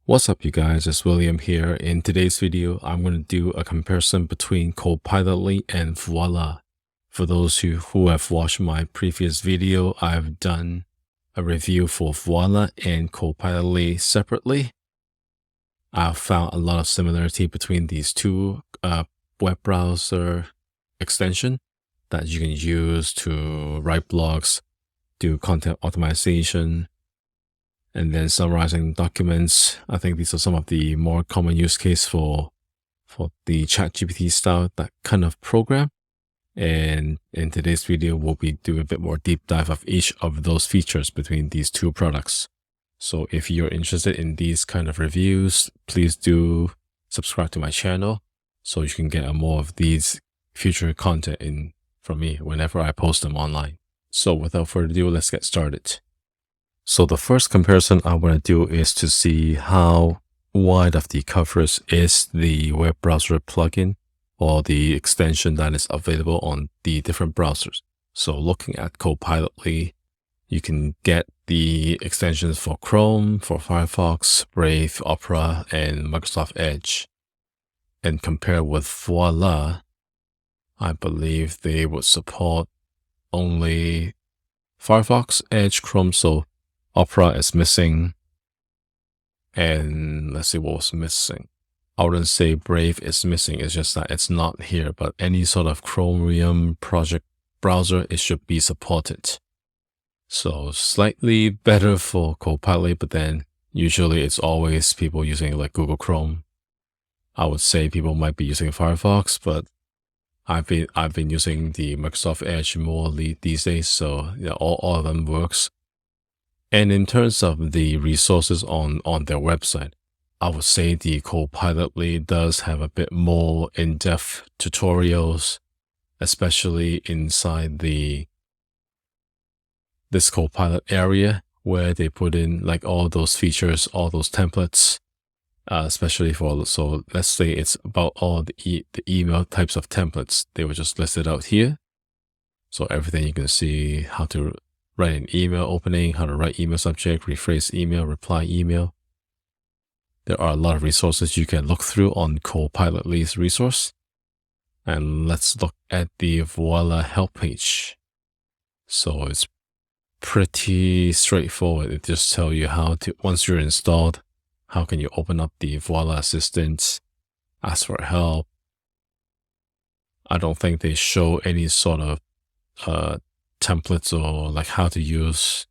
What's up, you guys? It's William here. In today's video, I'm going to do a comparison between Copilotly and Voila. For those who have watched my previous video, I've done a review for Voila and Copilotly separately. I've found a lot of similarity between these two web browser extension that you can use to write blogs, do content optimization, and then summarizing documents. I think these are some of the more common use case for the ChatGPT style, that kind of program. And in today's video, we'll be doing a bit more deep dive of each of those features between these two products. So if you're interested in these kind of reviews, please do subscribe to my channel so you can get more of these future content from me whenever I post them online. So without further ado, let's get started. So the first comparison I want to do is to see how wide of the coverage is the web browser plugin or the extension that is available on the different browsers. So looking at Copilotly, you can get the extensions for Chrome, for Firefox, Brave, Opera, and Microsoft Edge. And compared with Voila, I believe they would support only Firefox, Edge, Chrome, so Opera is missing, and let's see what was missing. I wouldn't say Brave is missing, it's just that it's not here, but any sort of Chromium project browser, it should be supported. So slightly better for Copilot, but then usually it's always people using like Google Chrome. I would say people might be using Firefox, but I've been using the Microsoft Edge more these days, so yeah, all of them works. And in terms of the resources on their website, I would say the Copilotly does have a bit more in-depth tutorials, especially inside this Copilot area where they put in like all those features, all those templates, especially so let's say it's about all the email types of templates. They were just listed out here. So everything you can see, how to write an email opening, how to write email subject, rephrase email, reply email. There are a lot of resources you can look through on Copilotly's resource. And let's look at the Voila help page. So it's pretty straightforward. It just tells you how to, once you're installed, how can you open up the Voila assistant, ask for help. I don't think they show any sort of templates or like how to use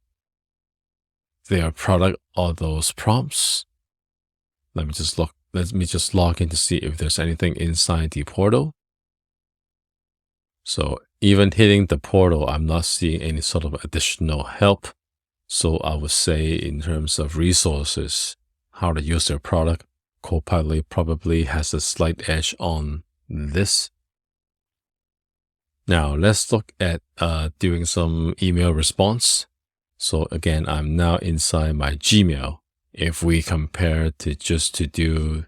their product or those prompts. Let me just log in to see if there's anything inside the portal. So even hitting the portal, I'm not seeing any sort of additional help. So I would say in terms of resources, how to use their product, Copilot probably has a slight edge on this. Now let's look at doing some email response. So again, I'm now inside my Gmail. If we compare to just to do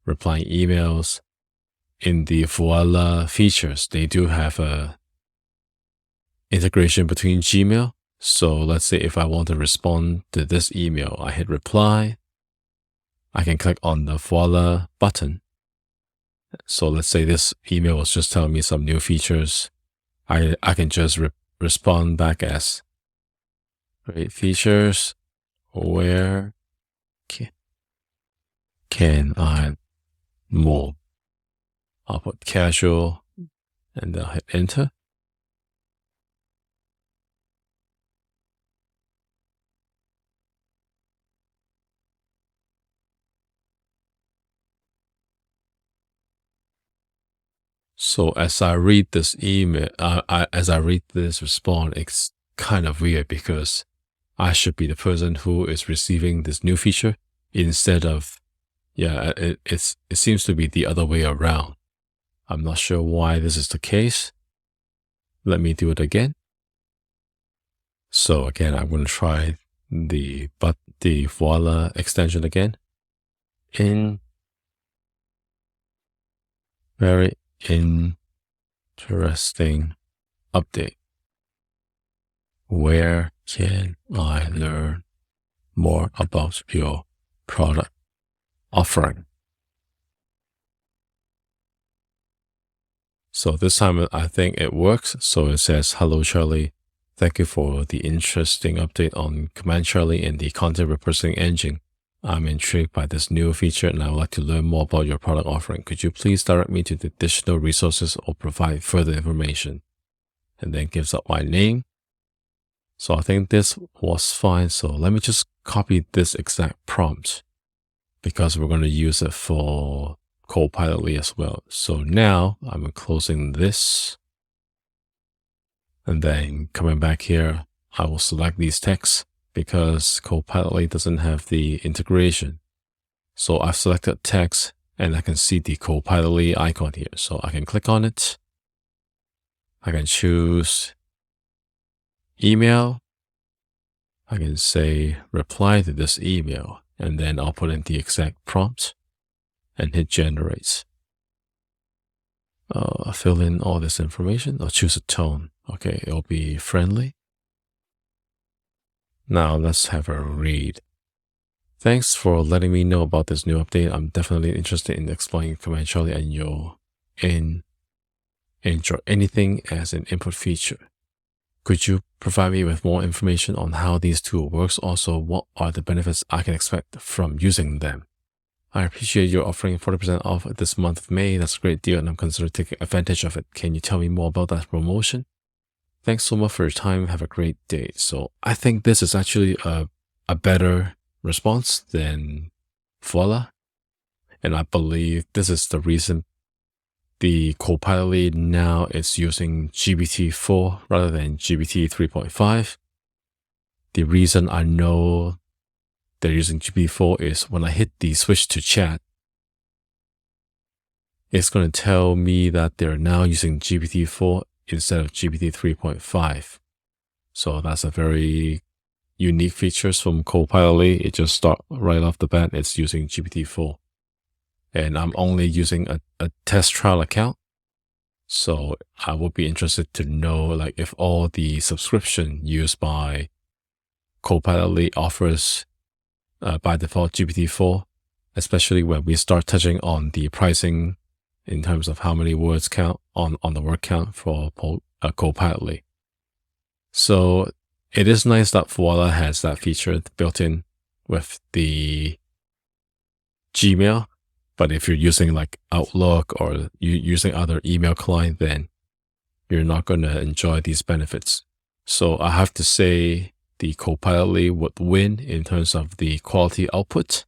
replying emails in the Voila features, they do have a integration between Gmail. So let's say if I want to respond to this email, I hit reply. I can click on the Voila button. So let's say this email was just telling me some new features. I can just respond back as great features. Where can I move? I'll put casual and then I'll hit enter. So as I read this email, as I read this response, it's kind of weird because I should be the person who is receiving this new feature instead of, yeah, it seems to be the other way around. I'm not sure why this is the case. Let me do it again. So again, I'm going to try the Voila extension again. Very interesting update. Where can I learn more about your product? offering. So this time I think it works. So it says, "Hello, Charlie. Thank you for the interesting update on Command Charlie and the content repurposing engine. I'm intrigued by this new feature and I would like to learn more about your product offering. Could you please direct me to the additional resources or provide further information?" And then gives up my name. So I think this was fine. So let me just copy this exact prompt because we're going to use it for Copilotly as well. So now I'm closing this and then coming back here, I will select these texts because Copilotly doesn't have the integration. So I've selected text and I can see the Copilotly icon here. So I can click on it. I can choose email. I can say reply to this email and then I'll put in the exact prompt and hit generate. Fill in all this information or choose a tone. Okay, it'll be friendly. Now let's have a read. Thanks for letting me know about this new update. I'm definitely interested in exploring Command Charlie and your anything as an input feature. Could you provide me with more information on how these tools works? Also, what are the benefits I can expect from using them? I appreciate your offering 40% off this month of May. That's a great deal and I'm considering taking advantage of it. Can you tell me more about that promotion? Thanks so much for your time. Have a great day. So I think this is actually a better response than Voila. And I believe this is the reason the Copilotly now is using GPT-4 rather than GPT 3.5. The reason I know they're using GPT-4 is when I hit the switch to chat, it's going to tell me that they're now using GPT-4 instead of GPT 3.5. So that's a very unique features from Copilotly. It just start right off the bat, it's using GPT-4. And I'm only using a test trial account. So I would be interested to know like if all the subscription used by Copilotly offers by default GPT-4, especially when we start touching on the pricing in terms of how many words count on the word count for Copilotly. So it is nice that Voila has that feature built in with the Gmail. But if you're using like Outlook or using other email client, then you're not going to enjoy these benefits. So I have to say the Copilotly would win in terms of the quality output.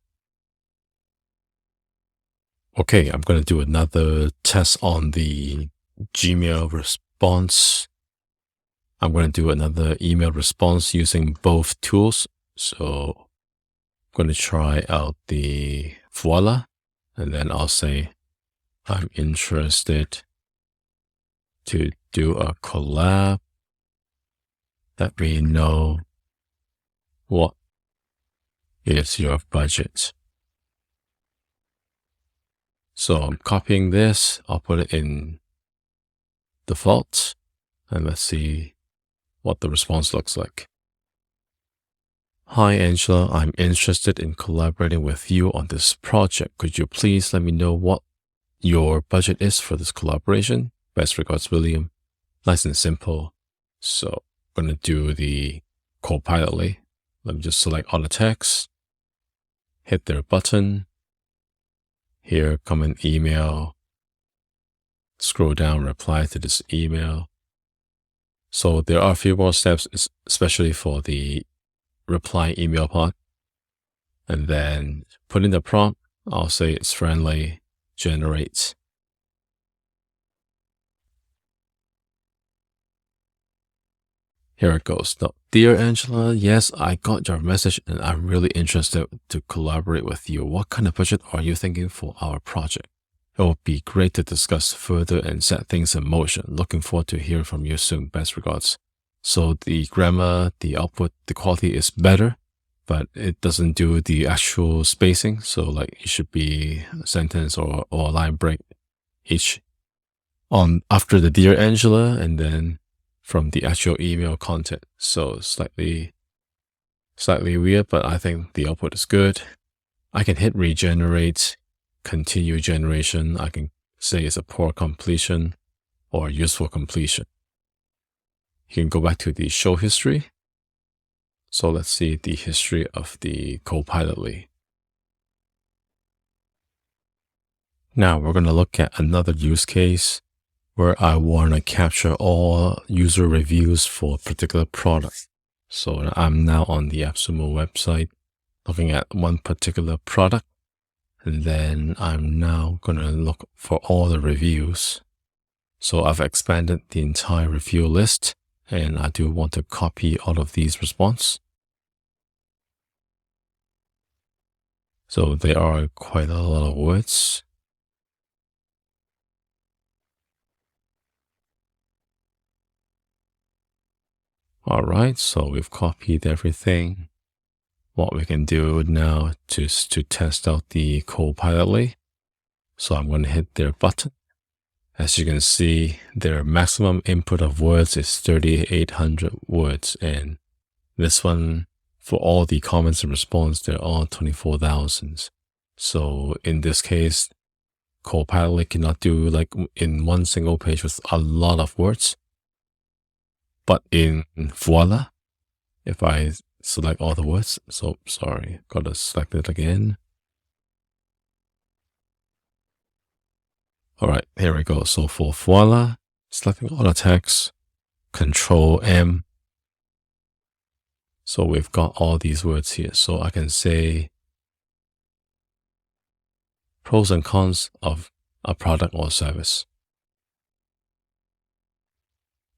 Okay, I'm going to do another test on the Gmail response. I'm going to do another email response using both tools. So I'm going to try out the Voila. And then I'll say, I'm interested to do a collab. Let me know what is your budget. So I'm copying this. I'll put it in default. And let's see what the response looks like. Hi, Angela. I'm interested in collaborating with you on this project. Could you please let me know what your budget is for this collaboration? Best regards, William. Nice and simple. So I'm going to do the Copilotly. Let me just select all the text, hit their button. Here, come an email. Scroll down, reply to this email. So there are a few more steps, especially for the reply email part, and then put in the prompt. I'll say it's friendly, generate. Here it goes. Now, dear Angela, yes, I got your message and I'm really interested to collaborate with you. What kind of budget are you thinking for our project? It will be great to discuss further and set things in motion. Looking forward to hearing from you soon. Best regards. So the grammar, the output, the quality is better, but it doesn't do the actual spacing. So like it should be a sentence or a line break each on after the dear Angela and then from the actual email content. So slightly weird, but I think the output is good. I can hit regenerate, continue generation. I can say it's a poor completion or useful completion. You can go back to the show history. So let's see the history of the Copilotly. Now we're going to look at another use case where I want to capture all user reviews for a particular product. So I'm now on the AppSumo website looking at one particular product, and then I'm now going to look for all the reviews. So I've expanded the entire review list, and I do want to copy all of these responses. So there are quite a lot of words. All right, so we've copied everything. What we can do now is to test out the Copilotly. So I'm going to hit their button. As you can see, their maximum input of words is 3,800 words. And this one, for all the comments and response, they're all 24,000. So in this case, Copilotly cannot do like in one single page with a lot of words. But in Voila, if I select all the words, so sorry, gotta select it again. All right, here we go. So for Voila, selecting all the text, Control M. So we've got all these words here. So I can say pros and cons of a product or service.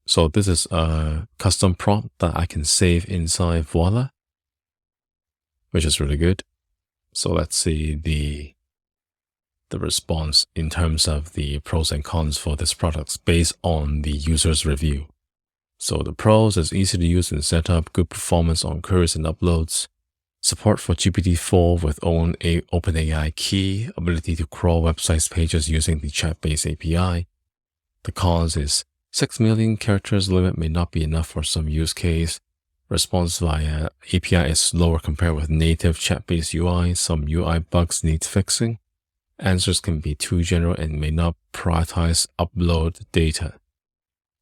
So this is a custom prompt that I can save inside Voila, which is really good. So let's see the response in terms of the pros and cons for this product based on the user's review. So the pros is easy to use and set up, good performance on queries and uploads, support for GPT-4 with own OpenAI key, ability to crawl websites pages using the chat-based API. The cons is 6 million characters limit may not be enough for some use case. Response via API is slower compared with native chat-based UI. Some UI bugs need fixing. Answers can be too general and may not prioritize upload data.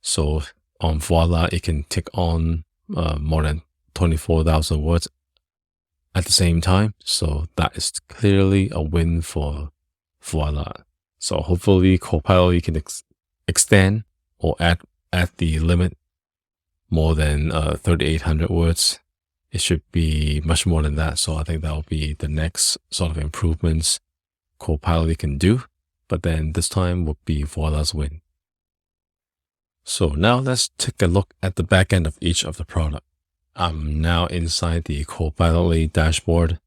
So on Voila, it can take on more than 24,000 words at the same time. So that is clearly a win for Voila. So hopefully Copilot can extend or add the limit more than 3,800 words. It should be much more than that. So I think that will be the next sort of improvements Copilot can do. But then this time would be Voila's win. So now let's take a look at the back end of each of the product. I'm now inside the Copilotly dashboard.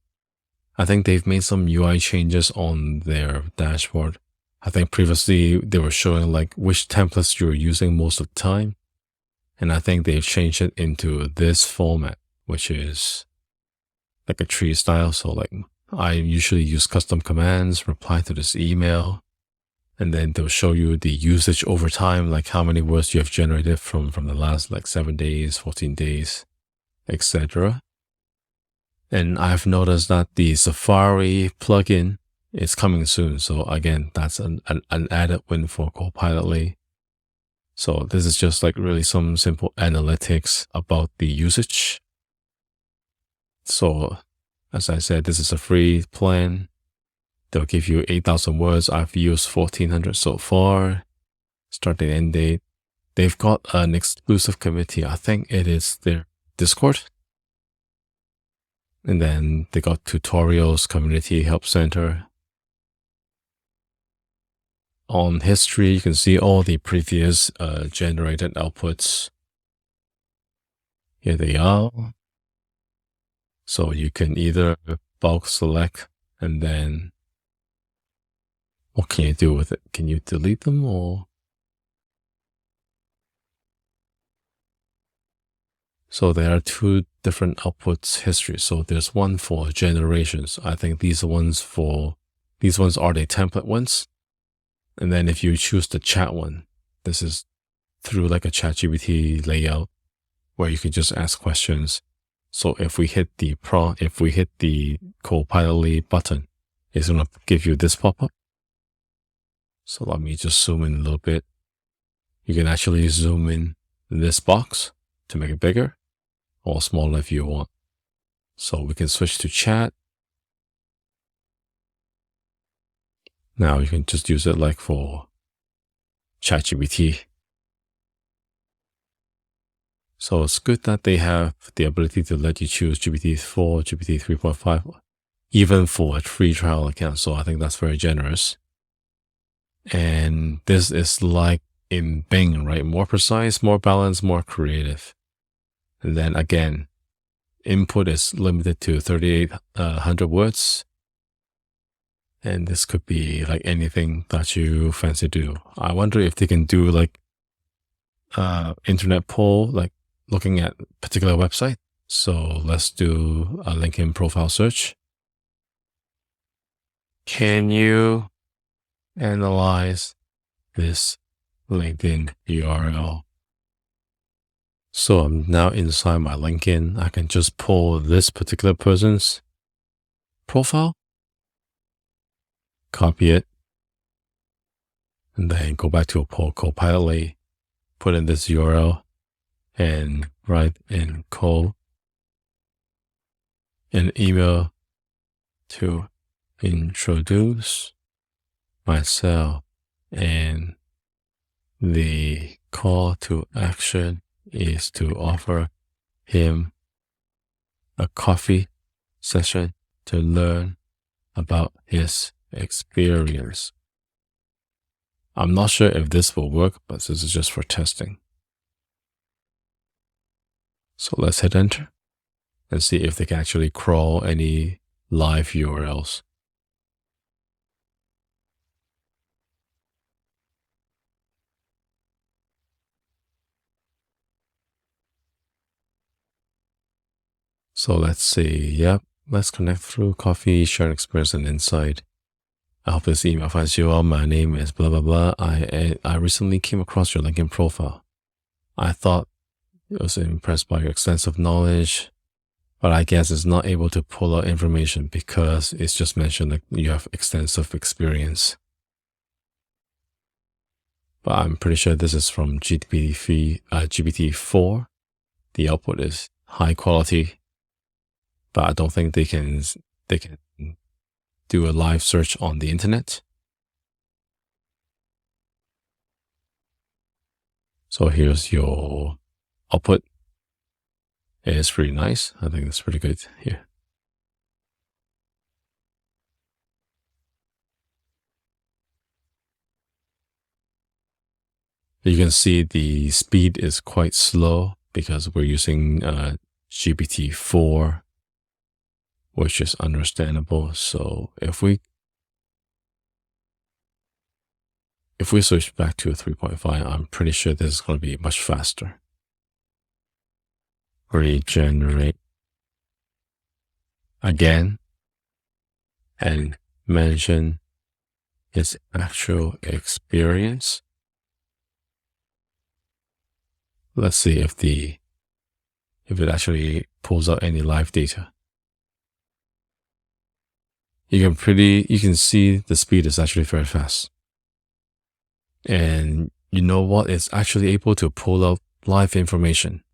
I think they've made some UI changes on their dashboard. I think previously they were showing like which templates you're using most of the time. And I think they've changed it into this format, which is like a tree style. So like I usually use custom commands, reply to this email, and then they'll show you the usage over time, like how many words you have generated from the last like 7 days, 14 days, etc. And I've noticed that the Safari plugin is coming soon. So again, that's an added win for Copilotly. So this is just like really some simple analytics about the usage. So as I said, this is a free plan. They'll give you 8,000 words. I've used 1,400 so far. Start and end date. They've got an exclusive committee. I think it is their Discord. And then they got tutorials, community help center. On history, you can see all the previous generated outputs. Here they are. So you can either bulk select and then what can you do with it? Can you delete them or? So there are two different outputs history. So there's one for generations. I think these ones are the template ones. And then if you choose the chat one, this is through like a ChatGPT layout where you can just ask questions. So if we hit the Copilotly button, it's going to give you this pop-up. So let me just zoom in a little bit. You can actually zoom in this box to make it bigger or smaller if you want. So we can switch to chat. Now you can just use it like for ChatGPT. So it's good that they have the ability to let you choose GPT-4, GPT 3.5, even for a free trial account. So I think that's very generous. And this is like in Bing, right? More precise, more balanced, more creative. And then again, input is limited to 3,800 words. And this could be like anything that you fancy to do. I wonder if they can do like internet poll, like looking at particular website. So let's do a LinkedIn profile search. Can you analyze this LinkedIn URL? So I'm now inside my LinkedIn. I can just pull this particular person's profile, copy it, and then go back to a Copilotly, put in this URL, and write in code an email to introduce myself, and the call to action is to offer him a coffee session to learn about his experience. I'm not sure if this will work, but this is just for testing. So let's hit enter and see if they can actually crawl any live URLs. So let's see. Yep. Let's connect through coffee, share experience and insight. I hope this email finds you well. My name is blah, blah, blah. I recently came across your LinkedIn profile. I thought I was impressed by your extensive knowledge, but I guess it's not able to pull out information because it's just mentioned that you have extensive experience. But I'm pretty sure this is from GPT-4. The output is high quality, but I don't think they can do a live search on the internet. So here's your output. It is pretty nice. I think that's pretty good here. You can see the speed is quite slow because we're using GPT-4, which is understandable. So if we switch back to a 3.5, I'm pretty sure this is going to be much faster. Regenerate again and mention his actual experience. Let's see if it actually pulls out any live data. You can see the speed is actually very fast. And you know what? It's actually able to pull out live information.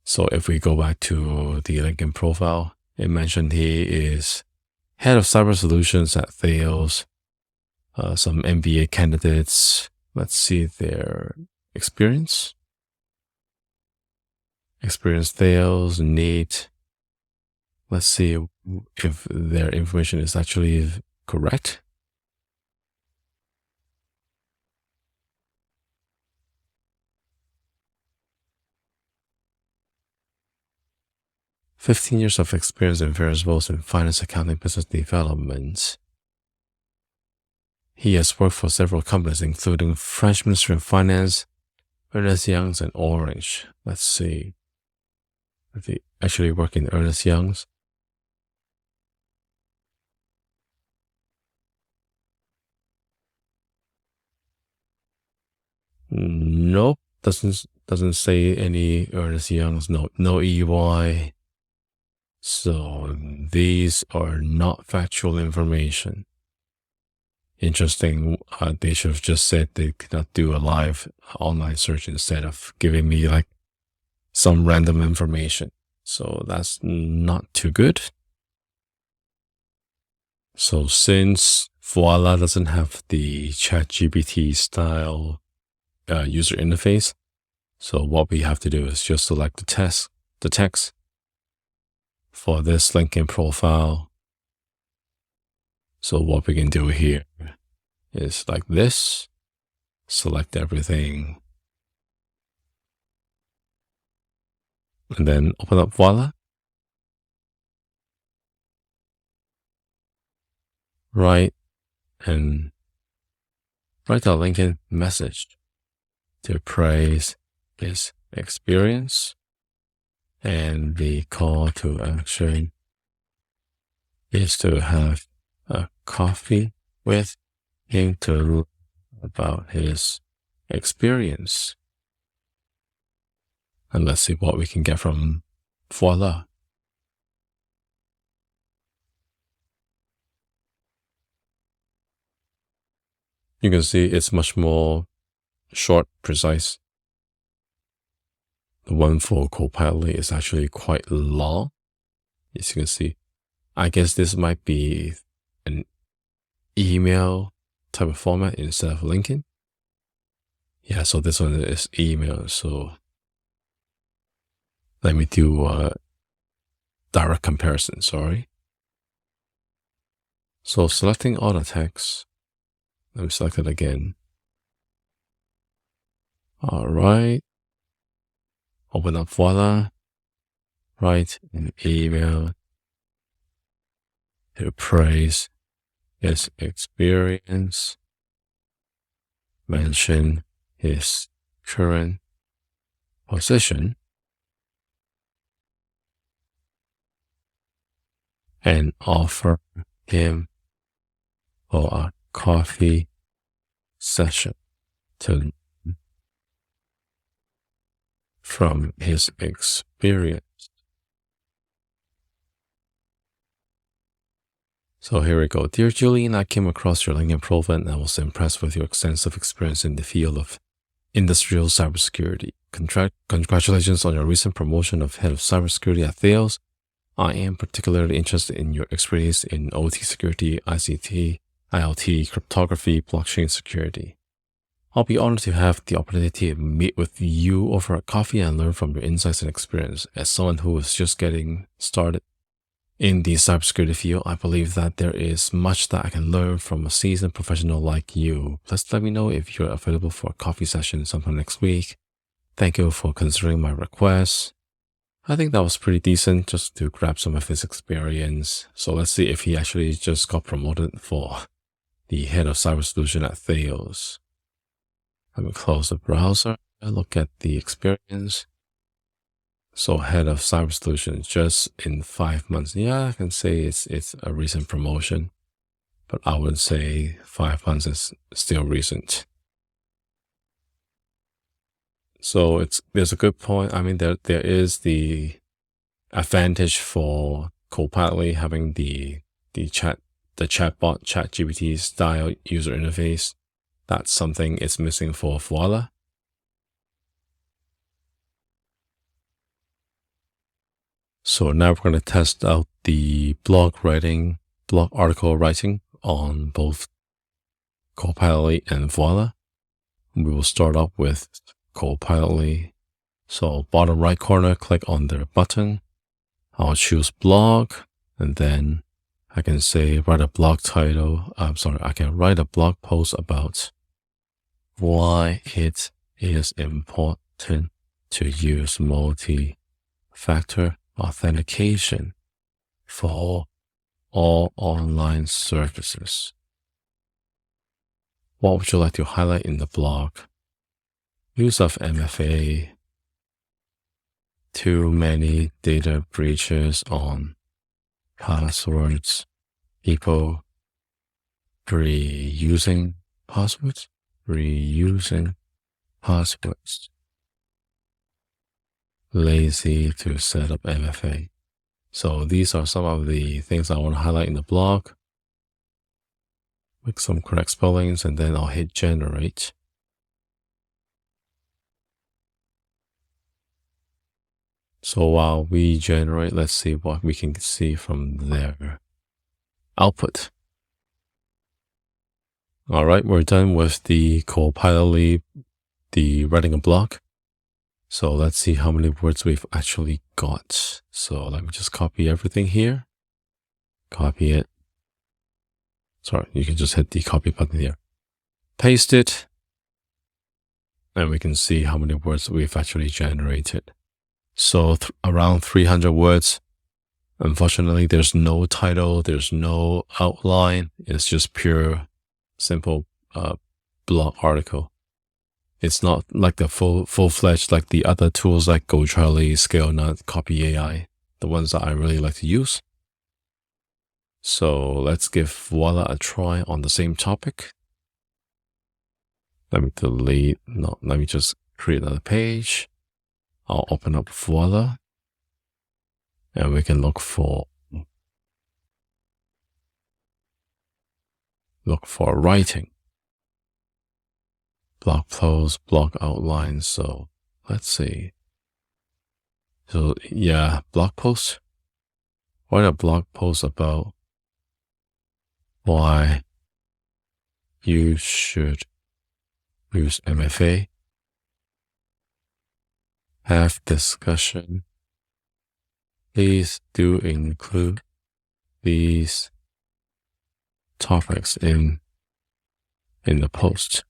So if we go back to the LinkedIn profile, it mentioned he is head of cyber solutions at Thales, some MBA candidates. Let's see their experience. Experience Thales, NEAT. Let's see if their information is actually correct. "15 years of experience in various roles in finance, accounting, business development. He has worked for several companies, including French Ministry of Finance, Ernst Young's, and Orange." Let's see if they actually work in Ernst Young's. Nope. doesn't say any Ernest Young's, no EY. So these are not factual information. Interesting. They should have just said they could not do a live online search instead of giving me like some random information. So that's not too good. So since Voila doesn't have the ChatGPT style user interface, so what we have to do is just select the text for this LinkedIn profile. So what we can do here is like this, select everything, and then open up Voila. And write a LinkedIn message to praise his experience, and the call to action is to have a coffee with him to learn about his experience. And let's see what we can get from Voila. You can see it's much more short, precise. The one for Copilotly is actually quite long. As you can see, I guess this might be an email type of format instead of LinkedIn. Yeah, so this one is email. So let me do a direct comparison, sorry. So selecting all the text, let me select it again. All right. Open up Voila. Write an email to praise his experience. Mention his current position. And offer him for a coffee session to from his experience. So here we go. Dear Julian, I came across your LinkedIn profile and I was impressed with your extensive experience in the field of industrial cybersecurity. Congratulations on your recent promotion of head of cybersecurity at Thales. I am particularly interested in your expertise in OT security, ICT, IoT, cryptography, blockchain security. I'll be honored to have the opportunity to meet with you over a coffee and learn from your insights and experience. As someone who is just getting started in the cybersecurity field, I believe that there is much that I can learn from a seasoned professional like you. Please let me know if you're available for a coffee session sometime next week. Thank you for considering my request. I think that was pretty decent just to grab some of his experience. So let's see if he actually just got promoted for the head of cyber solution at Thales. Let me close the browser and look at the experience. So head of cyber solutions just in 5 months. Yeah, I can say it's a recent promotion, but I would say 5 months is still recent. So there's a good point. I mean, there is the advantage for Copilotly having the chatbot, ChatGPT style user interface. That's something it's missing for Voila. So now we're going to test out the blog article writing on both Copilotly and Voila. We will start off with Copilotly. So bottom right corner, click on the button. I'll choose blog, and then I can say write a blog title. I can write a blog post about why it is important to use multi-factor authentication for all online services. What would you like to highlight in the blog? Use of MFA, too many data breaches on passwords, people reusing passwords. lazy to set up MFA. So these are some of the things I want to highlight in the blog. Make some correct spellings, and then I'll hit generate. So while we generate, let's see what we can see from their output. All right, we're done with the Copilotly, the writing a blog. So let's see how many words we've actually got. So let me just copy everything here. Copy it. Sorry, you can just hit the copy button here. Paste it. And we can see how many words we've actually generated. So around 300 words. Unfortunately, there's no title, there's no outline. It's just pure, simple blog article. It's not like the full-fledged like the other tools like GoCharlie, ScaleNut, Copy AI, the ones that I really like to use. So let's give Voila a try on the same topic. Let me delete, no, let me just create another page. I'll open up Voila. And we can look for writing, blog post, blog outline. So let's see. So yeah, blog post. Write a blog post about why you should use MFA. Have discussion. Please do include these topics in the post.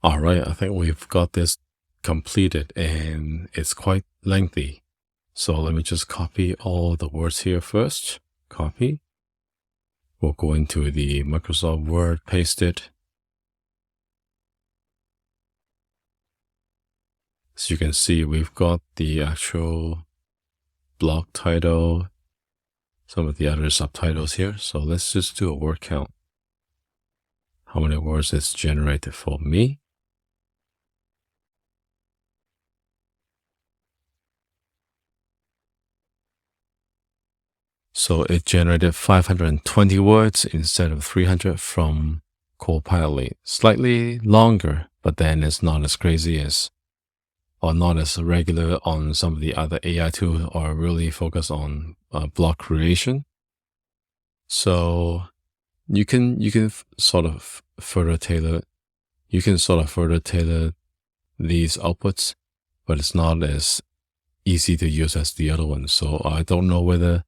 All right, I think we've got this completed and it's quite lengthy. So let me just copy all the words here first. Copy. We'll go into the Microsoft Word, paste it. As you can see, we've got the actual blog title, some of the other subtitles here. So let's just do a word count. How many words it's generated for me? So it generated 520 words instead of 300 from Copilotly. Slightly longer, but then it's not as crazy as, or not as regular on some of the other AI tools are really focused on blog creation. So you can sort of further tailor, these outputs, but it's not as easy to use as the other ones. So I don't know whether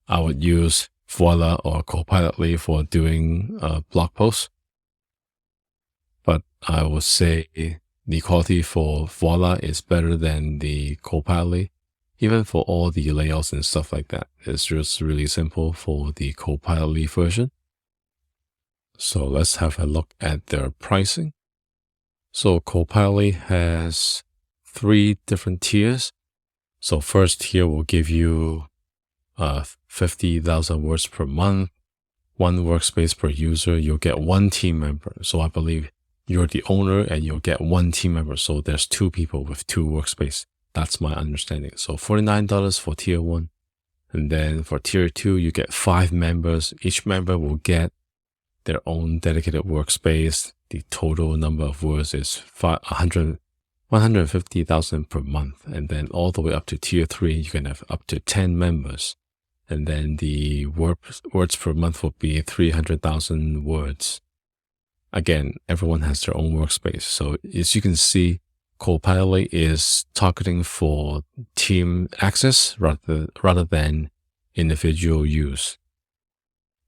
I would use Voila or Copilotly for doing blog posts, but I would say the quality for Voila is better than the Copilotly, even for all the layouts and stuff like that. It's just really simple for the Copilotly version. So let's have a look at their pricing. So Copilotly has 3 different tiers. So first tier will give you 50,000 words per month, 1 workspace per user. You'll get 1 team member. So I believe you're the owner and you'll get 1 team member. So there's 2 people with 2 workspace. That's my understanding. So $49 for tier 1. And then for tier 2, you get 5 members. Each member will get their own dedicated workspace. The total number of words is 150,000 per month. And then all the way up to tier 3, you can have up to 10 members. And then the words per month will be 300,000 words. Again, everyone has their own workspace. So as you can see, Copilotly is targeting for team access rather than individual use.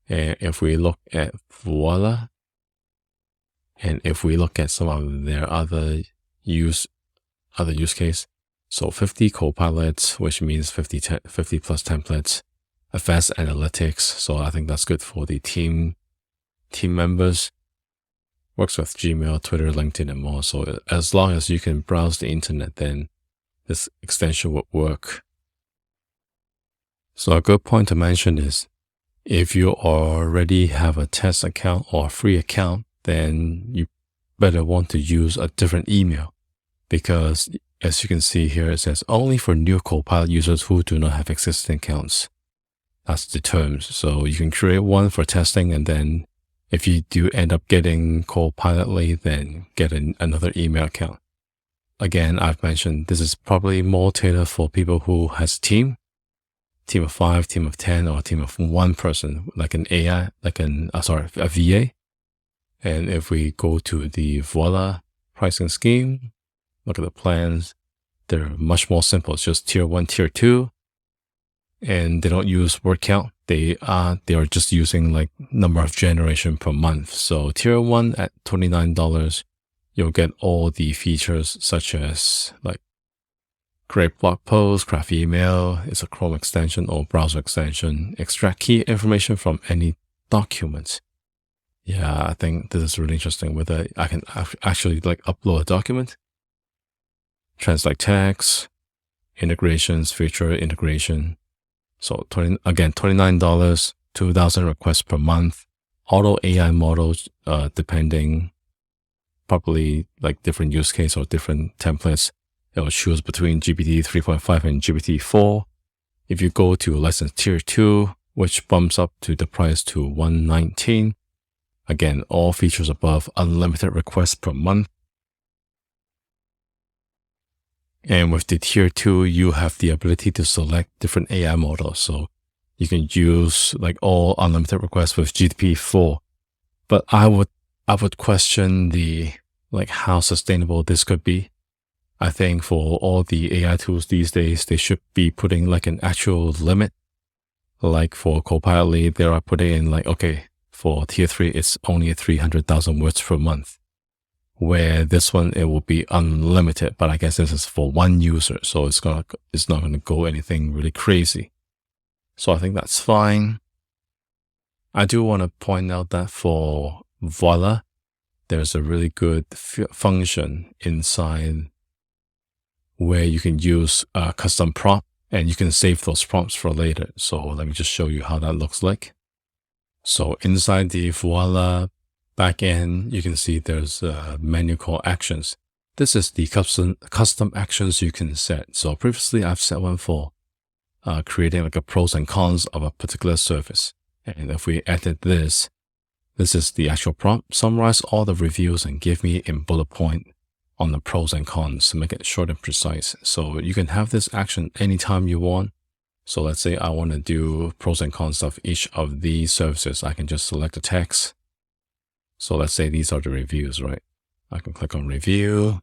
And if we look at Voila, and if we look at some of their other use case, so 50 copilots, which means 50 plus templates, advanced analytics. So I think that's good for the team members. Works with Gmail, Twitter, LinkedIn, and more. So as long as you can browse the internet, then this extension would work. So a good point to mention is, if you already have a test account or a free account, then you better want to use a different email, because as you can see here, it says only for new Copilot users who do not have existing accounts. That's the terms. So you can create one for testing, and then if you do end up getting Copilotly, then get another email account. Again, I've mentioned this is probably more tailored for people who has a team of 5, team of 10, or a team of one person, like an AI, like a VA. And if we go to the Voila pricing scheme, look at the plans, they're much more simple. It's just tier 1, tier 2, and they don't use word count. They are just using like number of generation per month. So tier 1 at $29, you'll get all the features such as like create blog posts, craft email, it's a Chrome extension or browser extension, extract key information from any documents. Yeah, I think this is really interesting. Whether I can actually like upload a document, translate text, integrations, feature integration. So $29, 2,000 requests per month, auto AI models, depending probably like different use case or different templates. It'll choose between GPT 3.5 and GPT 4. If you go to license tier 2, which bumps up to the price to $119, again, all features above, unlimited requests per month. And with the tier 2, you have the ability to select different AI models. So you can use like all unlimited requests with GPT 4. But I would question the like how sustainable this could be. I think for all the AI tools these days, they should be putting like an actual limit. Like for Copilotly, they are putting in like, okay, for tier 3, it's only 300,000 words per month. Where this one, it will be unlimited, but I guess this is for one user, so it's not going to go anything really crazy. So I think that's fine. I do want to point out that for Voila, there's a really good function inside where you can use a custom prompt, and you can save those prompts for later. So let me just show you how that looks like. So inside the Voila backend, you can see there's a menu called actions. This is the custom actions you can set. So previously I've set one for creating like a pros and cons of a particular service. And if we edit this is the actual prompt. Summarize all the reviews and give me in bullet point on the pros and cons to make it short and precise. So you can have this action anytime you want. So let's say I want to do pros and cons of each of these services. I can just select the text. So let's say these are the reviews, right? I can click on review,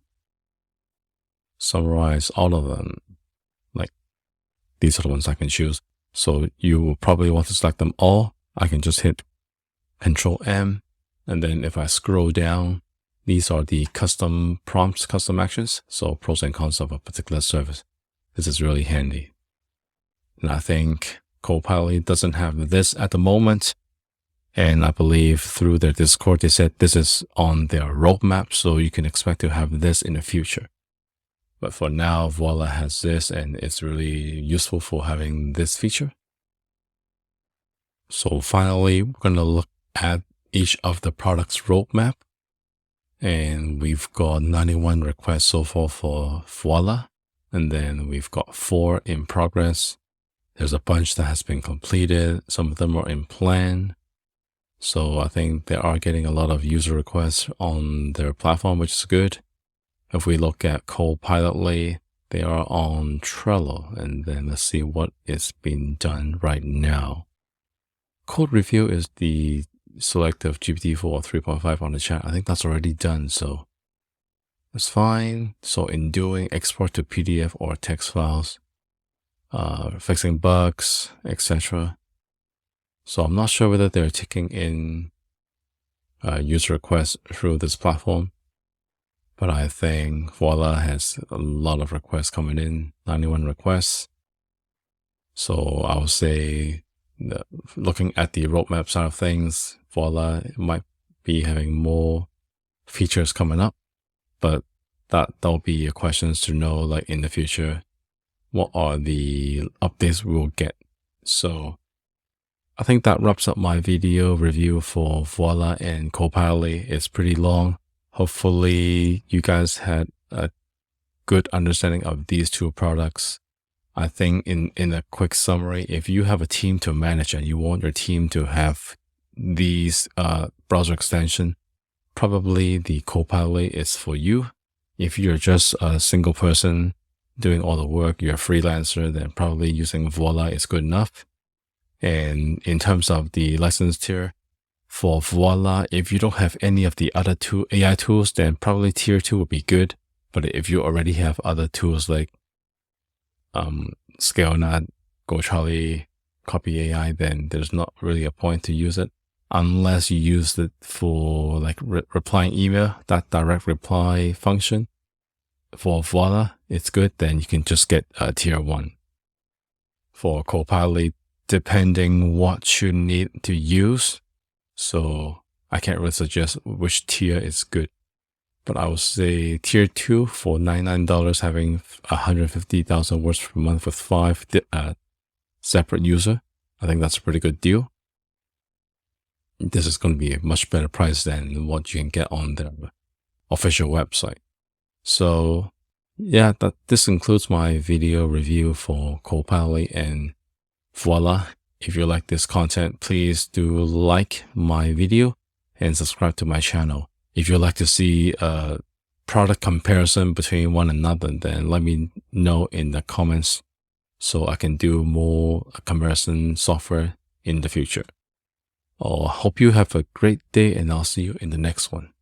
summarize all of them. Like these are the ones I can choose. So you will probably want to select them all. I can just hit Control M. And then if I scroll down, these are the custom prompts, custom actions. So pros and cons of a particular service. This is really handy. And I think Copilotly doesn't have this at the moment. And I believe through their Discord, they said this is on their roadmap. So you can expect to have this in the future. But for now, Voila has this, and it's really useful for having this feature. So finally, we're going to look at each of the products roadmap. And we've got 91 requests so far for Voila. And then we've got 4 in progress. There's a bunch that has been completed. Some of them are in plan. So I think they are getting a lot of user requests on their platform, which is good. If we look at Copilotly, they are on Trello. And then let's see what is being done right now. Code review is the selective GPT-4 3.5 on the chat. I think that's already done, so that's fine. So in doing export to PDF or text files, fixing bugs, etc. So I'm not sure whether they're taking in user requests through this platform, but I think Voila has a lot of requests coming in, 91 requests. So I would say, looking at the roadmap side of things, Voila might be having more features coming up, but that'll be questions to know, like in the future, what are the updates we'll get. So I think that wraps up my video review for Voila and Copilotly. It's pretty long. Hopefully you guys had a good understanding of these two products. I think in a quick summary, if you have a team to manage and you want your team to have these browser extension, probably the Copilot is for you. If you're just a single person doing all the work, you're a freelancer, then probably using Voila is good enough. And in terms of the license tier, for Voila, if you don't have any of the other two AI tools, then probably tier 2 would be good. But if you already have other tools like ScaleNut, GoCharlie, Copy AI, then there's not really a point to use it unless you use it for like replying email, that direct reply function. For Voila, it's good. Then you can just get tier 1. For Copilot, depending what you need to use. So I can't really suggest which tier is good. But I would say tier 2 for $99, having 150,000 words per month with 5 separate users. I think that's a pretty good deal. This is going to be a much better price than what you can get on the official website. So yeah, this concludes my video review for Copilot and Voila. If you like this content, please do like my video and subscribe to my channel. If you'd like to see a product comparison between one another, then let me know in the comments so I can do more comparison software in the future. I hope you have a great day, and I'll see you in the next one.